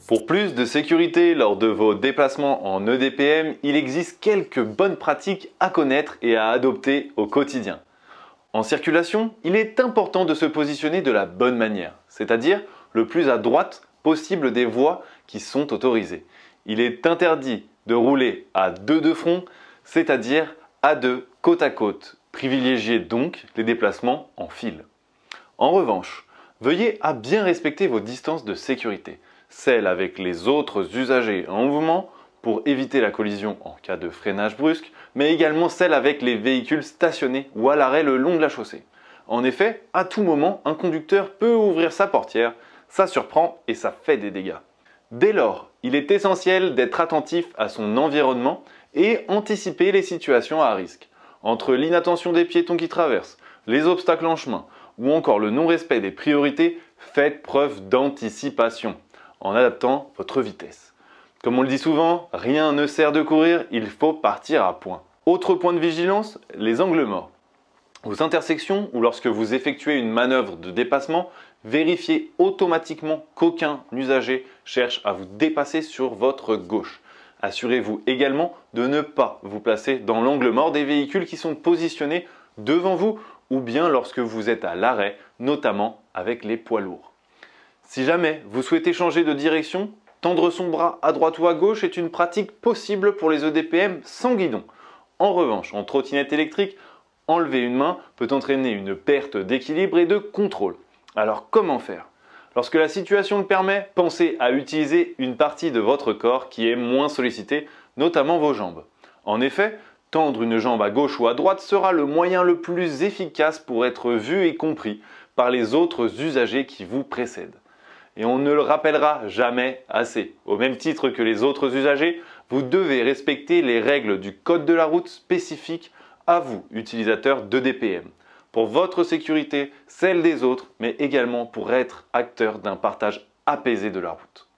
Pour plus de sécurité lors de vos déplacements en EDPM, il existe quelques bonnes pratiques à connaître et à adopter au quotidien. En circulation, il est important de se positionner de la bonne manière, c'est-à-dire le plus à droite possible des voies qui sont autorisées. Il est interdit de rouler à deux de front, c'est-à-dire à deux côte à côte. Privilégiez donc les déplacements en file. En revanche, veuillez à bien respecter vos distances de sécurité, celles avec les autres usagers en mouvement pour éviter la collision en cas de freinage brusque, mais également celles avec les véhicules stationnés ou à l'arrêt le long de la chaussée. En effet, à tout moment, un conducteur peut ouvrir sa portière, ça surprend et ça fait des dégâts. Dès lors, il est essentiel d'être attentif à son environnement et anticiper les situations à risque. Entre l'inattention des piétons qui traversent, les obstacles en chemin ou encore le non-respect des priorités, faites preuve d'anticipation en adaptant votre vitesse. Comme on le dit souvent, rien ne sert de courir, il faut partir à point. Autre point de vigilance, les angles morts. Aux intersections ou lorsque vous effectuez une manœuvre de dépassement, vérifiez automatiquement qu'aucun usager cherche à vous dépasser sur votre gauche. Assurez-vous également de ne pas vous placer dans l'angle mort des véhicules qui sont positionnés devant vous ou bien lorsque vous êtes à l'arrêt, notamment avec les poids lourds. Si jamais vous souhaitez changer de direction, tendre son bras à droite ou à gauche est une pratique possible pour les EDPM sans guidon. En revanche, en trottinette électrique, enlever une main peut entraîner une perte d'équilibre et de contrôle. Alors comment faire? Lorsque la situation le permet, pensez à utiliser une partie de votre corps qui est moins sollicitée, notamment vos jambes. En effet, tendre une jambe à gauche ou à droite sera le moyen le plus efficace pour être vu et compris par les autres usagers qui vous précèdent. Et on ne le rappellera jamais assez. Au même titre que les autres usagers, vous devez respecter les règles du code de la route spécifiques à vous, utilisateurs d'EDPM, pour votre sécurité, celle des autres, mais également pour être acteur d'un partage apaisé de la route.